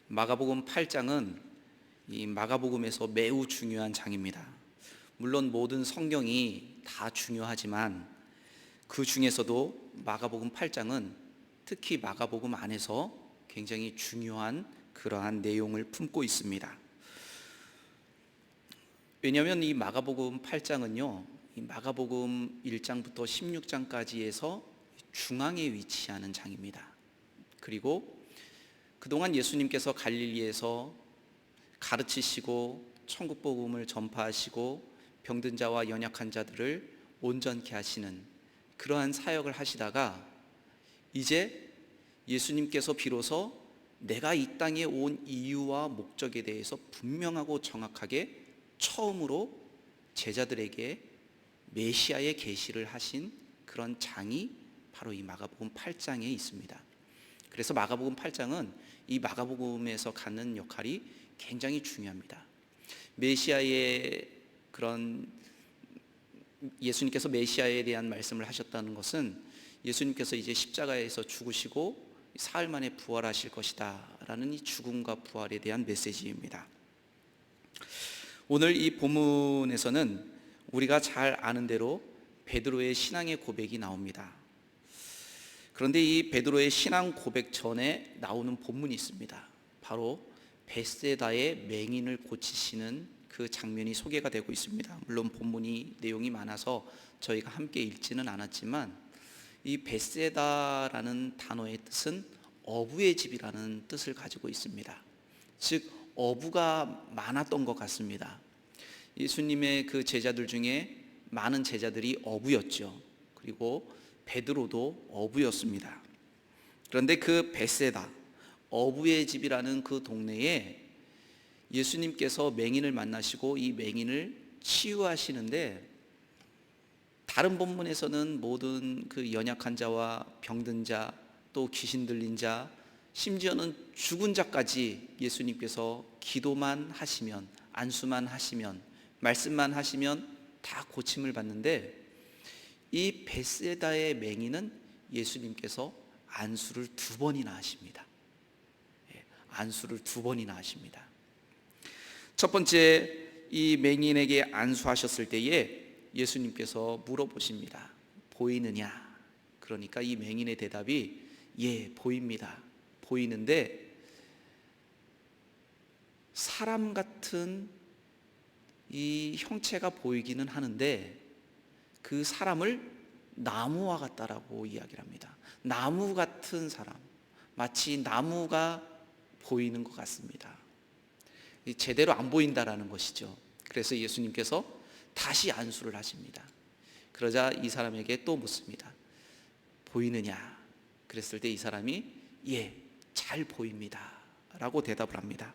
마가복음 8장은 이 마가복음에서 매우 중요한 장입니다. 물론 모든 성경이 다 중요하지만 그 중에서도 마가복음 8장은 특히 마가복음 안에서 굉장히 중요한 그러한 내용을 품고 있습니다. 왜냐하면 이 마가복음 8장은요, 이 마가복음 1장부터 16장까지에서 중앙에 위치하는 장입니다. 그리고 그동안 예수님께서 갈릴리에서 가르치시고 천국 복음을 전파하시고 병든 자와 연약한 자들을 온전케 하시는 그러한 사역을 하시다가 이제 예수님께서 비로소 내가 이 땅에 온 이유와 목적에 대해서 분명하고 정확하게 처음으로 제자들에게 메시아의 계시를 하신 그런 장이 바로 이 마가복음 8장에 있습니다. 그래서 마가복음 8장은 이 마가복음에서 갖는 역할이 굉장히 중요합니다. 메시아의 그런 예수님께서 메시아에 대한 말씀을 하셨다는 것은 예수님께서 이제 십자가에서 죽으시고 사흘 만에 부활하실 것이다 라는 이 죽음과 부활에 대한 메시지입니다. 오늘 이 본문에서는 우리가 잘 아는 대로 베드로의 신앙의 고백이 나옵니다. 그런데 이 베드로의 신앙 고백 전에 나오는 본문이 있습니다. 바로 베세다의 맹인을 고치시는 그 장면이 소개가 되고 있습니다. 물론 본문이 내용이 많아서 저희가 함께 읽지는 않았지만 이 베세다라는 단어의 뜻은 어부의 집이라는 뜻을 가지고 있습니다. 즉 어부가 많았던 것 같습니다. 예수님의 그 제자들 중에 많은 제자들이 어부였죠. 그리고 베드로도 어부였습니다. 그런데 그 베세다, 어부의 집이라는 그 동네에 예수님께서 맹인을 만나시고 이 맹인을 치유하시는데, 다른 본문에서는 모든 그 연약한 자와 병든 자, 또 귀신 들린 자, 심지어는 죽은 자까지 예수님께서 기도만 하시면, 안수만 하시면, 말씀만 하시면 다 고침을 받는데, 이 베세다의 맹인은 예수님께서 안수를 2번이나 하십니다. 안수를 2번이나 하십니다. 첫 번째, 이 맹인에게 안수하셨을 때에 예수님께서 물어보십니다. 보이느냐? 그러니까 이 맹인의 대답이 예, 보입니다. 보이는데 사람 같은 이 형체가 보이기는 하는데 그 사람을 나무와 같다라고 이야기를 합니다. 나무 같은 사람, 마치 나무가 보이는 것 같습니다. 제대로 안 보인다라는 것이죠. 그래서 예수님께서 다시 안수를 하십니다. 그러자 이 사람에게 또 묻습니다. 보이느냐? 그랬을 때 이 사람이 예, 잘 보입니다 라고 대답을 합니다.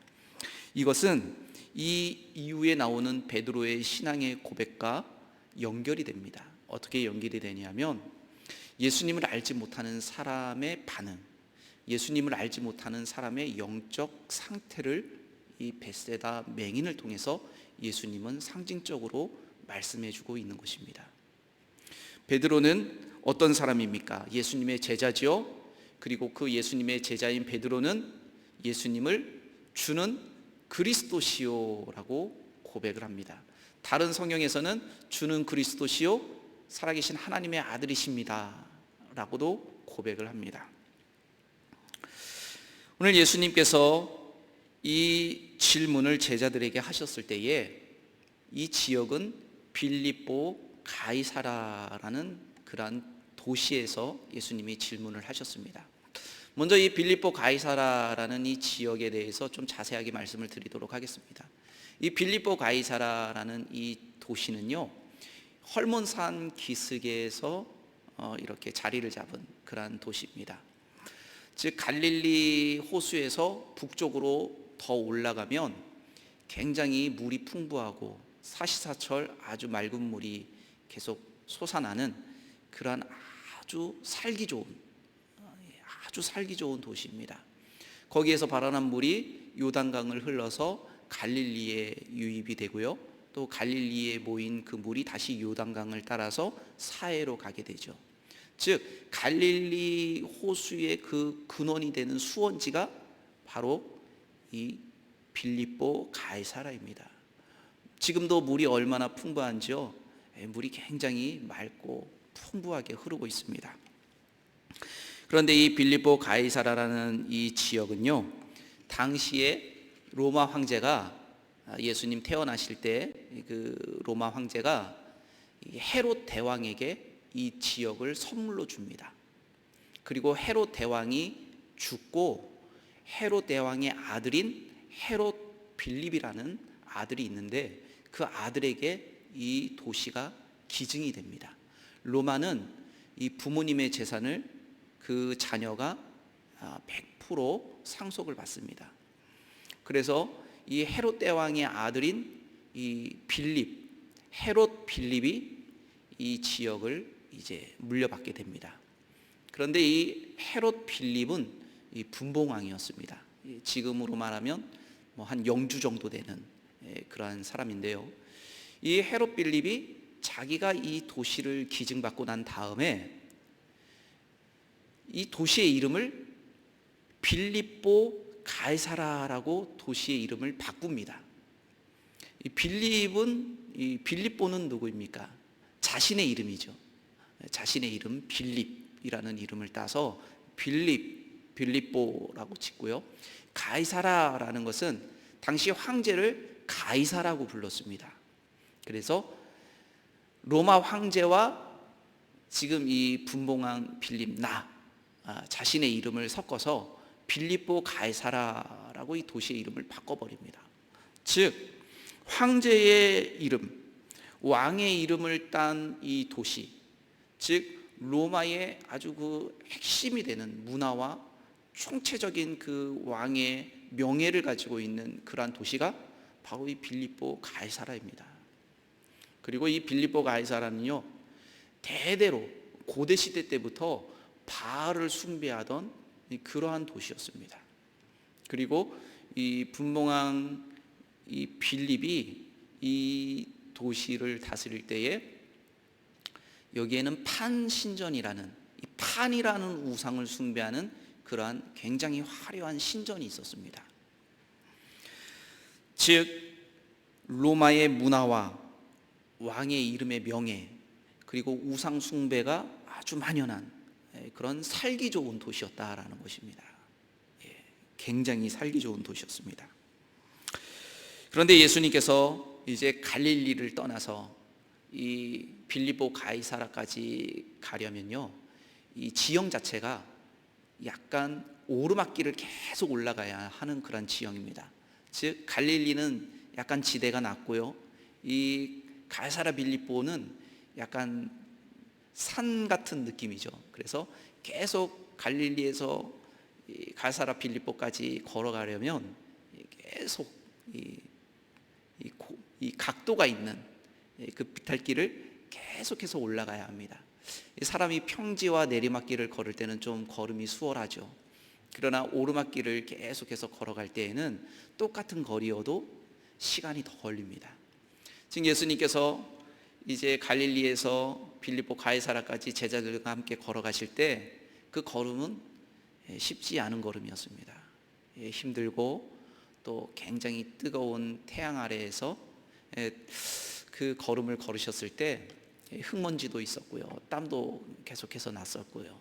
이것은 이 이후에 나오는 베드로의 신앙의 고백과 연결이 됩니다. 어떻게 연결이 되냐면 예수님을 알지 못하는 사람의 반응, 예수님을 알지 못하는 사람의 영적 상태를 이 베세다 맹인을 통해서 예수님은 상징적으로 말씀해주고 있는 것입니다. 베드로는 어떤 사람입니까? 예수님의 제자지요. 그리고 그 예수님의 제자인 베드로는 예수님을 주는 그리스도시요라고 고백을 합니다. 다른 성경에서는 주는 그리스도시요 살아계신 하나님의 아들이십니다 라고도 고백을 합니다. 오늘 예수님께서 이 질문을 제자들에게 하셨을 때에 이 지역은 빌립보 가이사라라는 그러한 도시에서 예수님이 질문을 하셨습니다. 먼저 이 빌립보 가이사라라는 이 지역에 대해서 좀 자세하게 말씀을 드리도록 하겠습니다. 이 빌립보 가이사라라는 이 도시는요, 헐몬산 기슭에서 이렇게 자리를 잡은 그러한 도시입니다. 즉 갈릴리 호수에서 북쪽으로 더 올라가면 굉장히 물이 풍부하고 사시사철 아주 맑은 물이 계속 솟아나는 그러한 아주 살기 좋은 도시입니다. 거기에서 발원한 물이 요단강을 흘러서 갈릴리에 유입이 되고요, 또 갈릴리에 모인 그 물이 다시 요단강을 따라서 사해로 가게 되죠. 즉 갈릴리 호수의 그 근원이 되는 수원지가 바로 이 빌립보 가이사라입니다. 지금도 물이 얼마나 풍부한지요? 물이 굉장히 맑고 풍부하게 흐르고 있습니다. 그런데 이 빌립보 가이사라라는 이 지역은요, 당시에 로마 황제가 예수님 태어나실 때 그 로마 황제가 헤롯 대왕에게 이 지역을 선물로 줍니다. 그리고 헤롯 대왕이 죽고 헤롯 대왕의 아들인 헤롯 빌립이라는 아들이 있는데 그 아들에게 이 도시가 기증이 됩니다. 로마는 이 부모님의 재산을 그 자녀가 100% 상속을 받습니다. 그래서 이 헤롯 대왕의 아들인 이 빌립, 헤롯 빌립이 이 지역을 이제 물려받게 됩니다. 그런데 이 헤롯 빌립은 이 분봉왕이었습니다. 지금으로 말하면 뭐 한 영주 정도 되는 그러한 사람인데요. 이 헤롯 빌립이 자기가 이 도시를 기증받고 난 다음에 이 도시의 이름을 빌립보 가이사라라고 도시의 이름을 바꿉니다. 이 빌립보는 누구입니까? 자신의 이름이죠. 자신의 이름 빌립이라는 이름을 따서 빌립보라고 짓고요. 가이사라라는 것은 당시 황제를 가이사라고 불렀습니다. 그래서 로마 황제와 지금 이 분봉왕 빌립 자신의 이름을 섞어서 빌립보 가이사라라고 이 도시의 이름을 바꿔버립니다. 즉 황제의 이름, 왕의 이름을 딴 이 도시, 즉 로마의 아주 그 핵심이 되는 문화와 총체적인 그 왕의 명예를 가지고 있는 그러한 도시가 바로 이 빌립보 가이사라입니다. 그리고 이 빌립보 가이사라는요, 대대로 고대 시대 때부터 바알을 숭배하던 그러한 도시였습니다. 그리고 이 분봉왕 이 빌립이 이 도시를 다스릴 때에 여기에는 판신전이라는 이 판이라는 우상을 숭배하는 그러한 굉장히 화려한 신전이 있었습니다. 즉 로마의 문화와 왕의 이름의 명예 그리고 우상 숭배가 아주 만연한 그런 살기 좋은 도시였다라는 것입니다. 굉장히 살기 좋은 도시였습니다. 그런데 예수님께서 이제 갈릴리를 떠나서 이 빌립보 가이사라까지 가려면요, 이 지형 자체가 약간 오르막길을 계속 올라가야 하는 그런 지형입니다. 즉 갈릴리는 약간 지대가 낮고요, 이 가이사라 빌립보는 약간 산 같은 느낌이죠. 그래서 계속 갈릴리에서 가이사라 빌립보까지 걸어가려면 계속 이 각도가 있는 그 비탈길을 계속해서 올라가야 합니다. 사람이 평지와 내리막길을 걸을 때는 좀 걸음이 수월하죠. 그러나 오르막길을 계속해서 걸어갈 때에는 똑같은 거리여도 시간이 더 걸립니다. 지금 예수님께서 이제 갈릴리에서 빌립보 가이사라까지 제자들과 함께 걸어가실 때 그 걸음은 쉽지 않은 걸음이었습니다. 힘들고 또 굉장히 뜨거운 태양 아래에서 그 걸음을 걸으셨을 때 흙먼지도 있었고요, 땀도 계속해서 났었고요,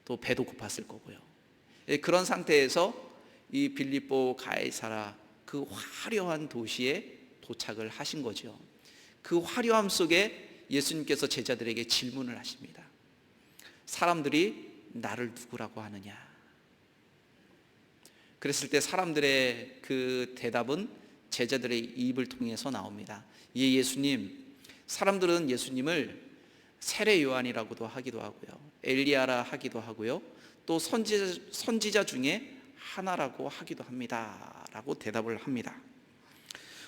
또 배도 고팠을 거고요. 그런 상태에서 이 빌립보 가이사라 그 화려한 도시에 도착을 하신 거죠. 그 화려함 속에 예수님께서 제자들에게 질문을 하십니다. 사람들이 나를 누구라고 하느냐? 그랬을 때 사람들의 그 대답은 제자들의 입을 통해서 나옵니다. 예수님, 사람들은 예수님을 세례 요한이라고도 하기도 하고요, 엘리야라 하기도 하고요, 또 선지자 중에 하나라고 하기도 합니다 라고 대답을 합니다.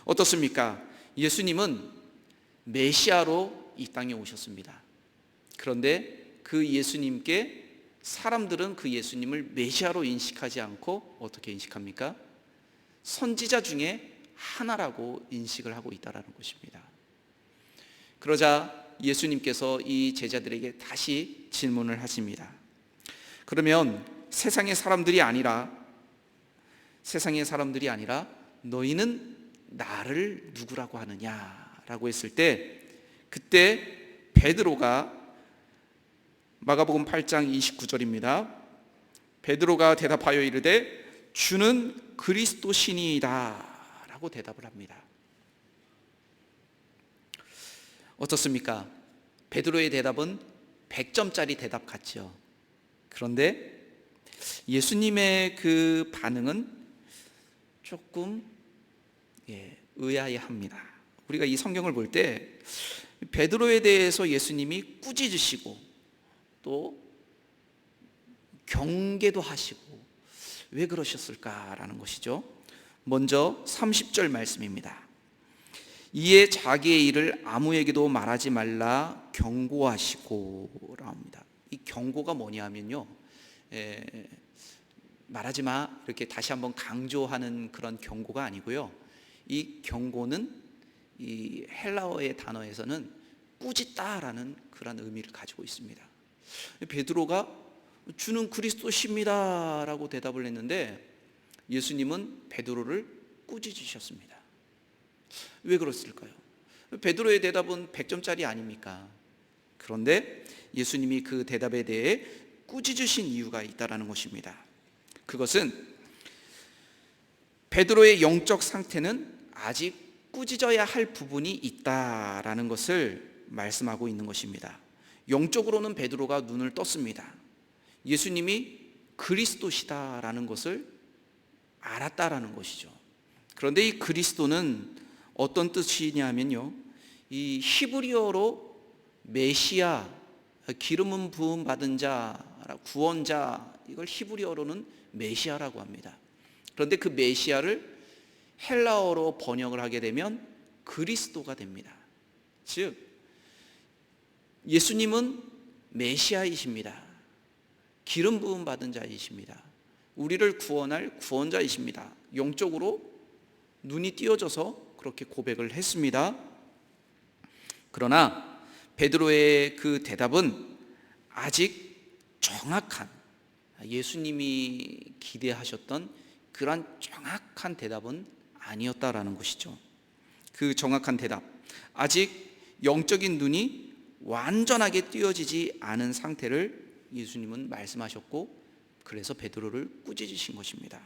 어떻습니까? 예수님은 메시아로 이 땅에 오셨습니다. 그런데 그 예수님께 사람들은 그 예수님을 메시아로 인식하지 않고 어떻게 인식합니까? 선지자 중에 하나라고 인식을 하고 있다는 것입니다. 그러자 예수님께서 이 제자들에게 다시 질문을 하십니다. 그러면 세상의 사람들이 아니라 세상의 사람들이 아니라 너희는 나를 누구라고 하느냐라고 했을 때, 그때 베드로가, 마가복음 8장 29절입니다. 베드로가 대답하여 이르되 주는 그리스도시니이다 라고 대답을 합니다. 어떻습니까? 베드로의 대답은 100점짜리 대답 같죠. 그런데 예수님의 그 반응은 조금 의아해합니다. 우리가 이 성경을 볼 때 베드로에 대해서 예수님이 꾸짖으시고 또 경계도 하시고 왜 그러셨을까라는 것이죠. 먼저 30절 말씀입니다. 이에 자기의 일을 아무에게도 말하지 말라 경고하시고 라고 합니다. 이 경고가 뭐냐면요, 말하지 마 이렇게 다시 한번 강조하는 그런 경고가 아니고요, 이 경고는 이 헬라어의 단어에서는 꾸짖다라는 그런 의미를 가지고 있습니다. 베드로가 주는 그리스도십니다 라고 대답을 했는데 예수님은 베드로를 꾸짖으셨습니다. 왜 그랬을까요? 베드로의 대답은 100점짜리 아닙니까? 그런데 예수님이 그 대답에 대해 꾸짖으신 이유가 있다는 것입니다. 그것은 베드로의 영적 상태는 아직 꾸짖어야 할 부분이 있다라는 것을 말씀하고 있는 것입니다. 영적으로는 베드로가 눈을 떴습니다. 예수님이 그리스도시다라는 것을 알았다라는 것이죠. 그런데 이 그리스도는 어떤 뜻이냐면요, 이 히브리어로 메시아, 기름은 부음 받은 자, 구원자, 이걸 히브리어로는 메시아라고 합니다. 그런데 그 메시아를 헬라어로 번역을 하게 되면 그리스도가 됩니다. 즉 예수님은 메시아이십니다. 기름 부음 받은 자이십니다. 우리를 구원할 구원자이십니다. 영적으로 눈이 띄어져서 그렇게 고백을 했습니다. 그러나 베드로의 그 대답은 아직 정확한, 예수님이 기대하셨던 그러한 정확한 대답은 아니었다라는 것이죠. 그 정확한 대답, 아직 영적인 눈이 완전하게 띄어지지 않은 상태를 예수님은 말씀하셨고, 그래서 베드로를 꾸짖으신 것입니다.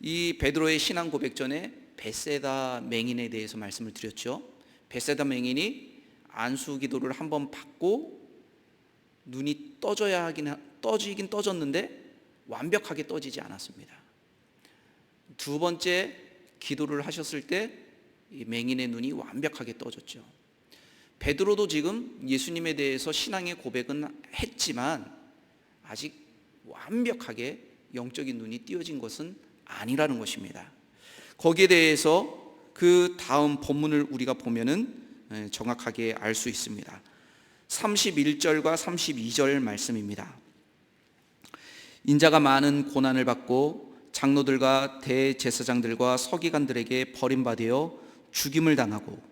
이 베드로의 신앙 고백 전에 벳세다 맹인에 대해서 말씀을 드렸죠. 벳세다 맹인이 안수 기도를 한번 받고 눈이 떠지긴 떠졌는데 완벽하게 떠지지 않았습니다. 두 번째 기도를 하셨을 때 이 맹인의 눈이 완벽하게 떠졌죠. 베드로도 지금 예수님에 대해서 신앙의 고백은 했지만 아직 완벽하게 영적인 눈이 띄어진 것은 아니라는 것입니다. 거기에 대해서 그 다음 본문을 우리가 보면은 정확하게 알 수 있습니다. 31절과 32절 말씀입니다. 인자가 많은 고난을 받고 장로들과 대제사장들과 서기관들에게 버림받아 죽임을 당하고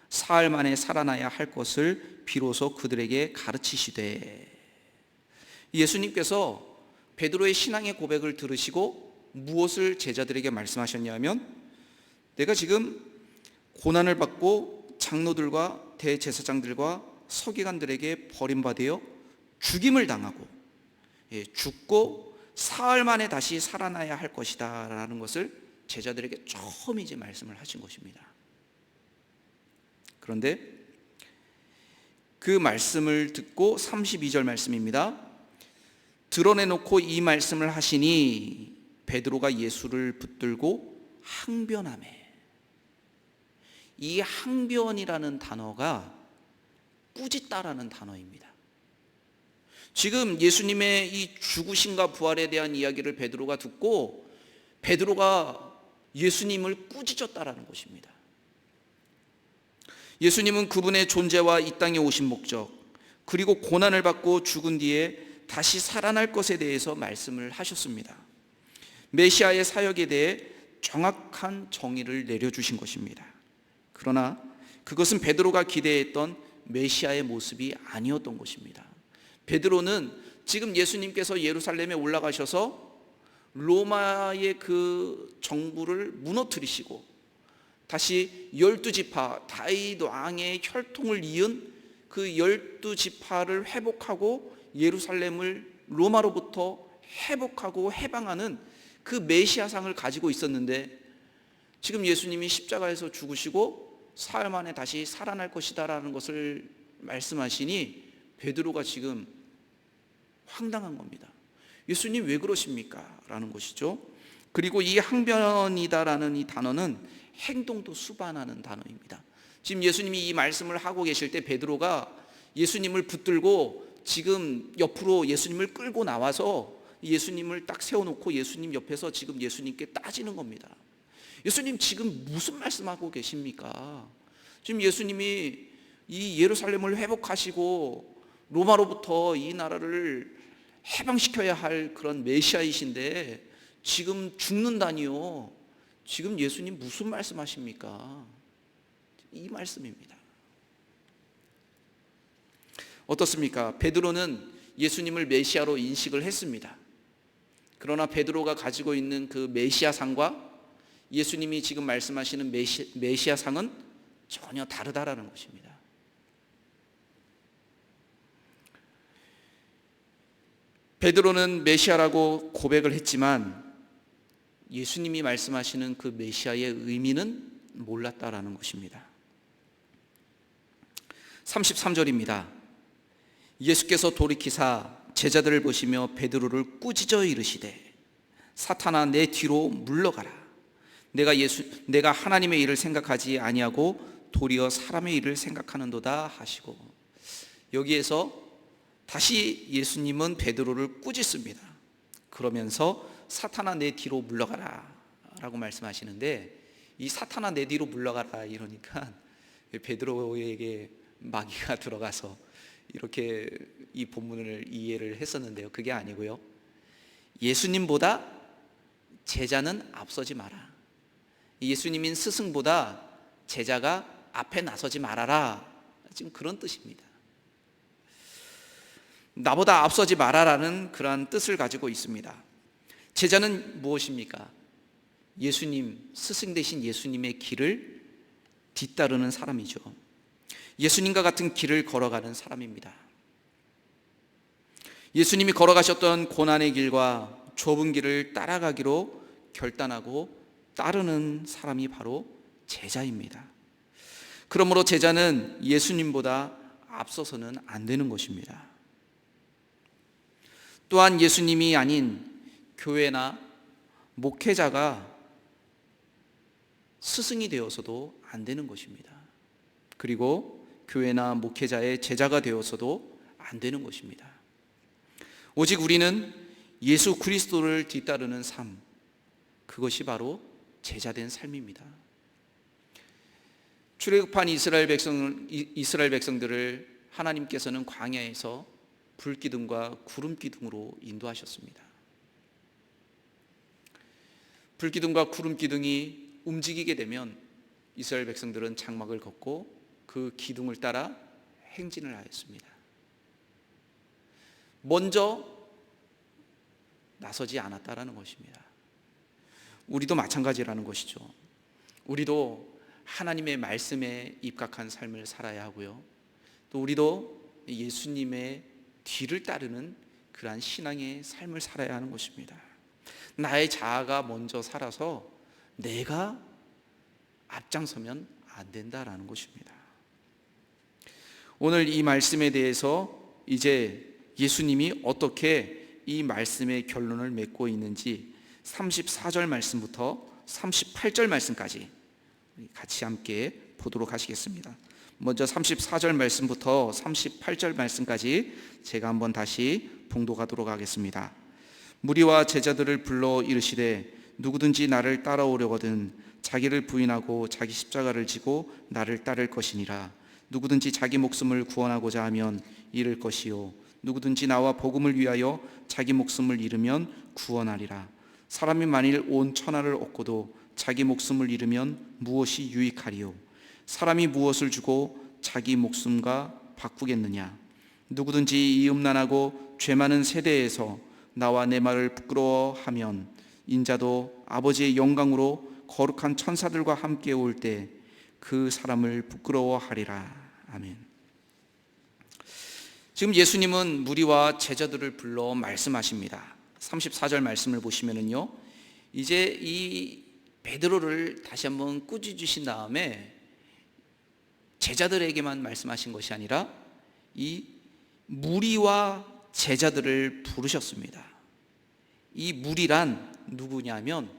사흘 만에 살아나야 할 것을 비로소 그들에게 가르치시되, 예수님께서 베드로의 신앙의 고백을 들으시고 무엇을 제자들에게 말씀하셨냐면, 내가 지금 고난을 받고 장로들과 대제사장들과 서기관들에게 버림받아 죽임을 당하고 죽고 사흘 만에 다시 살아나야 할 것이다 라는 것을 제자들에게 처음 이제 말씀을 하신 것입니다. 그런데 그 말씀을 듣고 32절 말씀입니다. 드러내놓고 이 말씀을 하시니 베드로가 예수를 붙들고 항변하매. 이 항변이라는 단어가 꾸짖다라는 단어입니다. 지금 예수님의 이 죽으심과 부활에 대한 이야기를 베드로가 듣고 베드로가 예수님을 꾸짖었다라는 것입니다. 예수님은 그분의 존재와 이 땅에 오신 목적, 그리고 고난을 받고 죽은 뒤에 다시 살아날 것에 대해서 말씀을 하셨습니다. 메시아의 사역에 대해 정확한 정의를 내려주신 것입니다. 그러나 그것은 베드로가 기대했던 메시아의 모습이 아니었던 것입니다. 베드로는 지금 예수님께서 예루살렘에 올라가셔서 로마의 그 정부를 무너뜨리시고 다시 12지파 다윗 왕의 혈통을 이은 그 12지파를 회복하고 예루살렘을 로마로부터 회복하고 해방하는 그 메시아상을 가지고 있었는데, 지금 예수님이 십자가에서 죽으시고 사흘 만에 다시 살아날 것이다라는 것을 말씀하시니 베드로가 지금 황당한 겁니다. 예수님 왜 그러십니까? 라는 것이죠. 그리고 이 항변이다라는 이 단어는 행동도 수반하는 단어입니다. 지금 예수님이 이 말씀을 하고 계실 때 베드로가 예수님을 붙들고 지금 옆으로 예수님을 끌고 나와서 예수님을 딱 세워놓고 예수님 옆에서 지금 예수님께 따지는 겁니다. 예수님 지금 무슨 말씀하고 계십니까? 지금 예수님이 이 예루살렘을 회복하시고 로마로부터 이 나라를 해방시켜야 할 그런 메시아이신데 지금 죽는다니요. 지금 예수님 무슨 말씀하십니까? 이 말씀입니다. 어떻습니까? 베드로는 예수님을 메시아로 인식을 했습니다. 그러나 베드로가 가지고 있는 그 메시아상과 예수님이 지금 말씀하시는 메시아상은 전혀 다르다라는 것입니다. 베드로는 메시아라고 고백을 했지만 예수님이 말씀하시는 그 메시아의 의미는 몰랐다라는 것입니다. 33절입니다. 예수께서 돌이키사 제자들을 보시며 베드로를 꾸짖어 이르시되 사탄아 내 뒤로 물러가라. 내가 하나님의 일을 생각하지 아니하고 도리어 사람의 일을 생각하는도다 하시고, 여기에서 다시 예수님은 베드로를 꾸짖습니다. 그러면서 사탄아 내 뒤로 물러가라 라고 말씀하시는데, 이 사탄아 내 뒤로 물러가라 이러니까 베드로에게 마귀가 들어가서 이렇게 이 본문을 이해를 했었는데요, 그게 아니고요, 예수님보다 제자는 앞서지 마라, 예수님인 스승보다 제자가 앞에 나서지 말아라, 지금 그런 뜻입니다. 나보다 앞서지 마라라는 그러한 뜻을 가지고 있습니다. 제자는 무엇입니까? 예수님, 스승 되신 예수님의 길을 뒤따르는 사람이죠. 예수님과 같은 길을 걸어가는 사람입니다. 예수님이 걸어가셨던 고난의 길과 좁은 길을 따라가기로 결단하고 따르는 사람이 바로 제자입니다. 그러므로 제자는 예수님보다 앞서서는 안 되는 것입니다. 또한 예수님이 아닌 교회나 목회자가 스승이 되어서도 안 되는 것입니다. 그리고 교회나 목회자의 제자가 되어서도 안 되는 것입니다. 오직 우리는 예수 그리스도를 뒤따르는 삶, 그것이 바로 제자된 삶입니다. 출애굽한 이스라엘 백성들을 하나님께서는 광야에서 불기둥과 구름기둥으로 인도하셨습니다. 불기둥과 구름기둥이 움직이게 되면 이스라엘 백성들은 장막을 걷고 그 기둥을 따라 행진을 하였습니다. 먼저 나서지 않았다라는 것입니다. 우리도 마찬가지라는 것이죠. 우리도 하나님의 말씀에 입각한 삶을 살아야 하고요, 또 우리도 예수님의 뒤를 따르는 그러한 신앙의 삶을 살아야 하는 것입니다. 나의 자아가 먼저 살아서 내가 앞장서면 안 된다라는 것입니다. 오늘 이 말씀에 대해서 이제 예수님이 어떻게 이 말씀의 결론을 맺고 있는지 34절 말씀부터 38절 말씀까지 같이 함께 보도록 하시겠습니다. 먼저 34절 말씀부터 38절 말씀까지 제가 한번 다시 봉독하도록 하겠습니다. 무리와 제자들을 불러 이르시되 누구든지 나를 따라오려거든 자기를 부인하고 자기 십자가를 지고 나를 따를 것이니라. 누구든지 자기 목숨을 구원하고자 하면 잃을 것이요 누구든지 나와 복음을 위하여 자기 목숨을 잃으면 구원하리라. 사람이 만일 온 천하를 얻고도 자기 목숨을 잃으면 무엇이 유익하리요? 사람이 무엇을 주고 자기 목숨과 바꾸겠느냐? 누구든지 이 음란하고 죄 많은 세대에서 나와 내 말을 부끄러워하면 인자도 아버지의 영광으로 거룩한 천사들과 함께 올 때 그 사람을 부끄러워하리라. 아멘. 지금 예수님은 무리와 제자들을 불러 말씀하십니다. 34절 말씀을 보시면은요, 이제 이 베드로를 다시 한번 꾸짖으신 다음에 제자들에게만 말씀하신 것이 아니라 이 무리와 제자들을 부르셨습니다. 이 무리란 누구냐면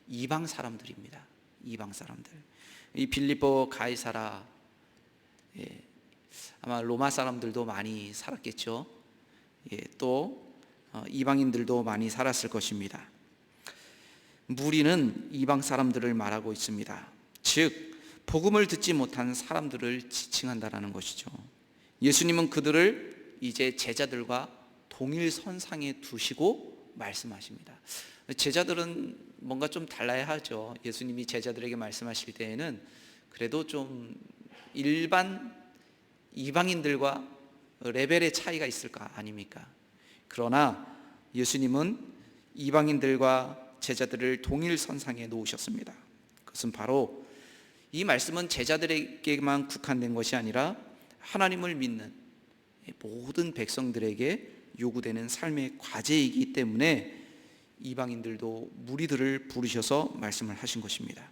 이방 사람들입니다. 이방 사람들. 이 빌립보 가이사라, 아마 로마 사람들도 많이 살았겠죠. 또 이방인들도 많이 살았을 것입니다. 무리는 이방 사람들을 말하고 있습니다. 즉 복음을 듣지 못한 사람들을 지칭한다라는 것이죠. 예수님은 그들을 이제 제자들과 동일선상에 두시고 말씀하십니다. 제자들은 뭔가 좀 달라야 하죠. 예수님이 제자들에게 말씀하실 때에는 그래도 좀 일반 이방인들과 레벨의 차이가 있을 거 아닙니까? 그러나 예수님은 이방인들과 제자들을 동일선상에 놓으셨습니다. 그것은 바로 이 말씀은 제자들에게만 국한된 것이 아니라 하나님을 믿는 모든 백성들에게 요구되는 삶의 과제이기 때문에 이방인들도 무리들을 부르셔서 말씀을 하신 것입니다.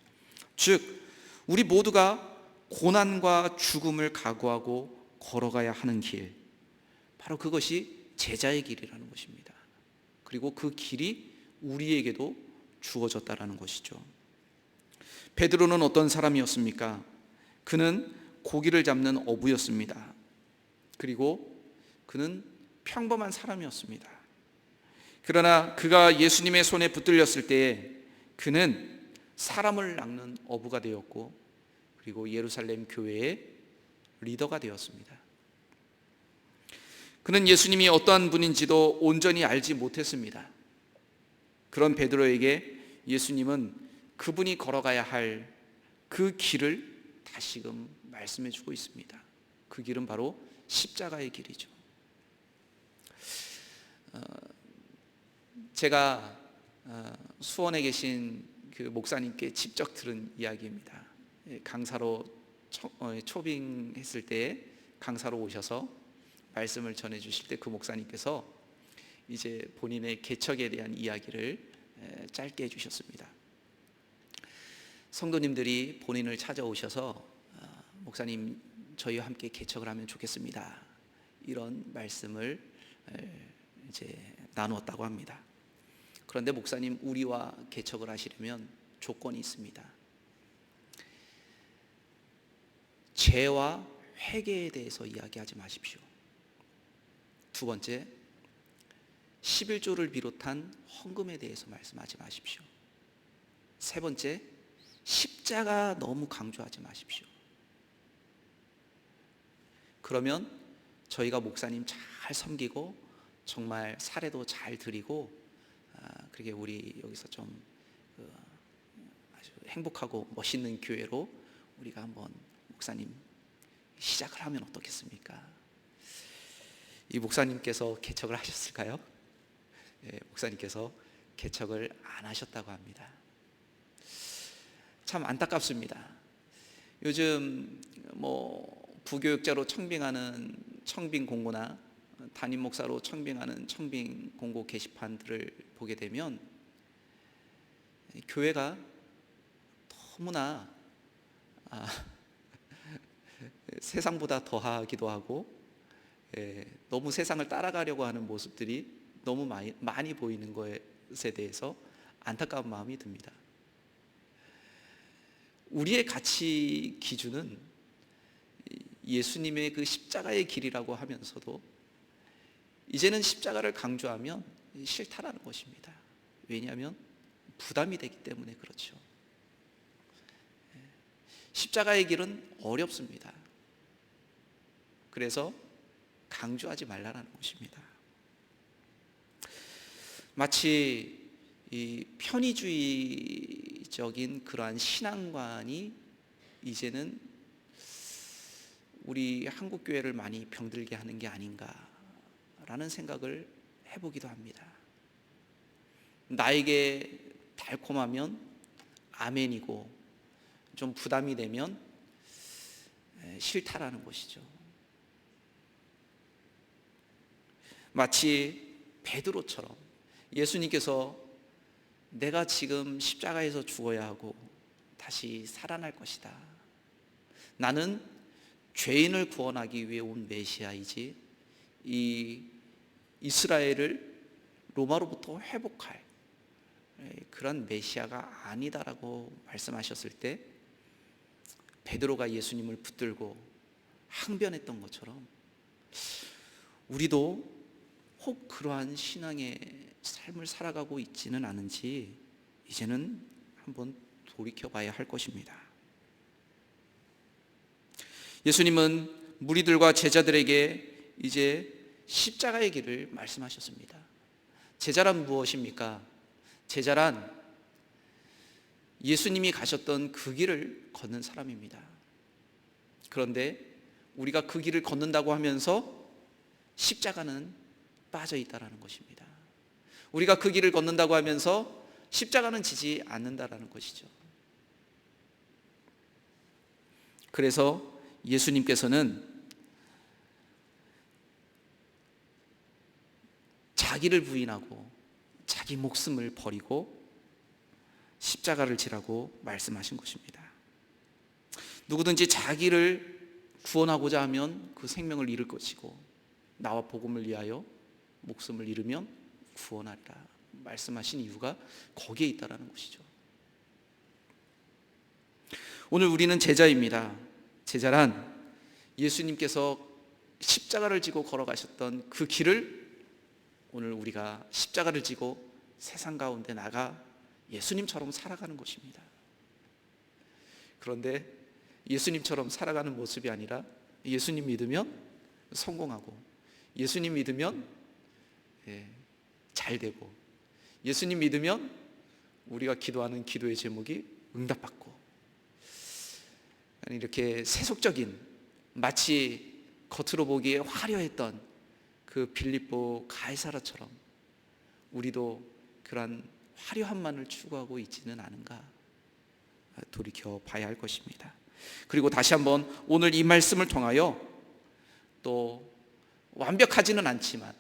즉 우리 모두가 고난과 죽음을 각오하고 걸어가야 하는 길, 바로 그것이 제자의 길이라는 것입니다. 그리고 그 길이 우리에게도 주어졌다라는 것이죠. 베드로는 어떤 사람이었습니까? 그는 고기를 잡는 어부였습니다. 그리고 그는 평범한 사람이었습니다. 그러나 그가 예수님의 손에 붙들렸을 때에 그는 사람을 낚는 어부가 되었고, 그리고 예루살렘 교회의 리더가 되었습니다. 그는 예수님이 어떠한 분인지도 온전히 알지 못했습니다. 그런 베드로에게 예수님은 그분이 걸어가야 할 그 길을 다시금 말씀해 주고 있습니다. 그 길은 바로 십자가의 길이죠. 제가 수원에 계신 그 목사님께 직접 들은 이야기입니다. 강사로 초빙했을 때 강사로 오셔서 말씀을 전해 주실 때 그 목사님께서 이제 본인의 개척에 대한 이야기를 짧게 해주셨습니다. 성도님들이 본인을 찾아오셔서 목사님 저희와 함께 개척을 하면 좋겠습니다, 이런 말씀을 이제 나누었다고 합니다. 그런데 목사님, 우리와 개척을 하시려면 조건이 있습니다. 죄와 회개에 대해서 이야기하지 마십시오. 두 번째, 11조를 비롯한 헌금에 대해서 말씀하지 마십시오. 세 번째, 십자가 너무 강조하지 마십시오. 그러면 저희가 목사님 잘 섬기고 정말 사례도 잘 드리고 그렇게 우리 여기서 좀 아주 행복하고 멋있는 교회로 우리가 한번 목사님 시작을 하면 어떻겠습니까? 이 목사님께서 개척을 하셨을까요? 목사님께서 개척을 안 하셨다고 합니다. 참 안타깝습니다. 요즘 부교육자로 청빙하는 청빙 공고나 담임 목사로 청빙하는 청빙 공고 게시판들을 보게 되면 교회가 너무나 세상보다 더하기도 하고 너무 세상을 따라가려고 하는 모습들이 너무 많이 보이는 것에 대해서 안타까운 마음이 듭니다. 우리의 가치 기준은 예수님의 그 십자가의 길이라고 하면서도 이제는 십자가를 강조하면 싫다라는 것입니다. 왜냐하면 부담이 되기 때문에 그렇죠. 십자가의 길은 어렵습니다. 그래서 강조하지 말라는 것입니다. 마치 이 편의주의적인 그러한 신앙관이 이제는 우리 한국 교회를 많이 병들게 하는 게 아닌가라는 생각을 해보기도 합니다. 나에게 달콤하면 아멘이고 좀 부담이 되면 싫다라는 것이죠. 마치 베드로처럼 예수님께서 내가 지금 십자가에서 죽어야 하고 다시 살아날 것이다. 나는 죄인을 구원하기 위해 온 메시아이지 이 이스라엘을 로마로부터 회복할 그런 메시아가 아니다라고 말씀하셨을 때 베드로가 예수님을 붙들고 항변했던 것처럼 우리도 혹 그러한 신앙의 삶을 살아가고 있지는 않은지 이제는 한번 돌이켜봐야 할 것입니다. 예수님은 무리들과 제자들에게 이제 십자가의 길을 말씀하셨습니다. 제자란 무엇입니까? 제자란 예수님이 가셨던 그 길을 걷는 사람입니다. 그런데 우리가 그 길을 걷는다고 하면서 십자가는 빠져 있다라는 것입니다. 우리가 그 길을 걷는다고 하면서 십자가는 지지 않는다라는 것이죠. 그래서 예수님께서는 자기를 부인하고 자기 목숨을 버리고 십자가를 지라고 말씀하신 것입니다. 누구든지 자기를 구원하고자 하면 그 생명을 잃을 것이고 나와 복음을 위하여 목숨을 잃으면 구원하리라 말씀하신 이유가 거기에 있다라는 것이죠. 오늘 우리는 제자입니다. 제자란 예수님께서 십자가를 지고 걸어가셨던 그 길을 오늘 우리가 십자가를 지고 세상 가운데 나가 예수님처럼 살아가는 것입니다. 그런데 예수님처럼 살아가는 모습이 아니라 예수님 믿으면 성공하고 예수님 믿으면 잘 되고 예수님 믿으면 우리가 기도하는 기도의 제목이 응답받고 이렇게 세속적인 마치 겉으로 보기에 화려했던 그 빌립보 가이사라처럼 우리도 그러한 화려함만을 추구하고 있지는 않은가 돌이켜 봐야 할 것입니다. 그리고 다시 한번 오늘 이 말씀을 통하여 또 완벽하지는 않지만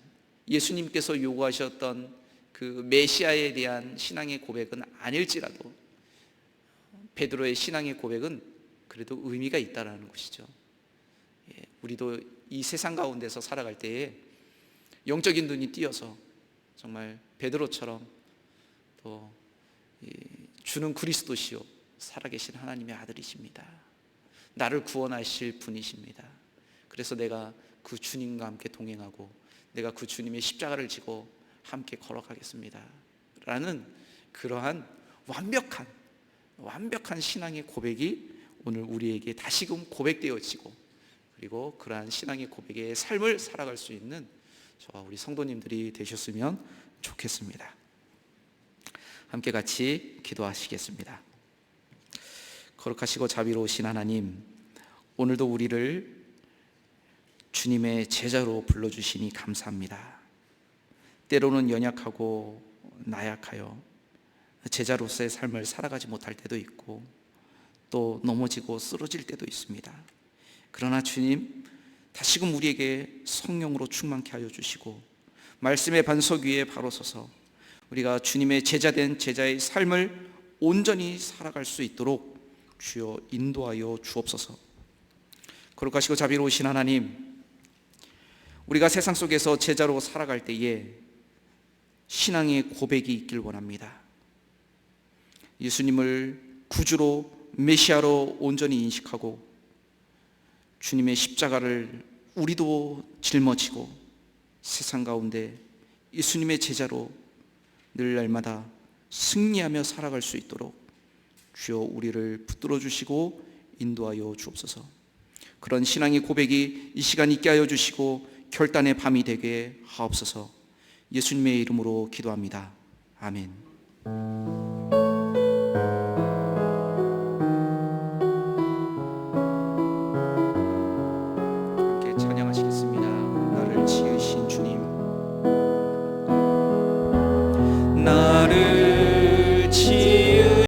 예수님께서 요구하셨던 그 메시아에 대한 신앙의 고백은 아닐지라도 베드로의 신앙의 고백은 그래도 의미가 있다라는 것이죠. 우리도 이 세상 가운데서 살아갈 때에 영적인 눈이 띄어서 정말 베드로처럼 또 주는 그리스도시요 살아계신 하나님의 아들이십니다. 나를 구원하실 분이십니다. 그래서 내가 그 주님과 함께 동행하고 내가 그 주님의 십자가를 지고 함께 걸어가겠습니다 라는 그러한 완벽한 신앙의 고백이 오늘 우리에게 다시금 고백되어지고 그리고 그러한 신앙의 고백의 삶을 살아갈 수 있는 저와 우리 성도님들이 되셨으면 좋겠습니다. 함께 같이 기도하시겠습니다. 거룩하시고 자비로우신 하나님, 오늘도 우리를 주님의 제자로 불러주시니 감사합니다. 때로는 연약하고 나약하여 제자로서의 삶을 살아가지 못할 때도 있고 또 넘어지고 쓰러질 때도 있습니다. 그러나 주님, 다시금 우리에게 성령으로 충만케 하여 주시고 말씀의 반석 위에 바로 서서 우리가 주님의 제자된 제자의 삶을 온전히 살아갈 수 있도록 주여 인도하여 주옵소서. 거룩하시고 자비로우신 하나님, 우리가 세상 속에서 제자로 살아갈 때에 신앙의 고백이 있길 원합니다. 예수님을 구주로 메시아로 온전히 인식하고 주님의 십자가를 우리도 짊어지고 세상 가운데 예수님의 제자로 늘 날마다 승리하며 살아갈 수 있도록 주여 우리를 붙들어 주시고 인도하여 주옵소서. 그런 신앙의 고백이 이 시간 있게 하여 주시고 결단의 밤이 되게 하옵소서. 예수님의 이름으로 기도합니다. 아멘.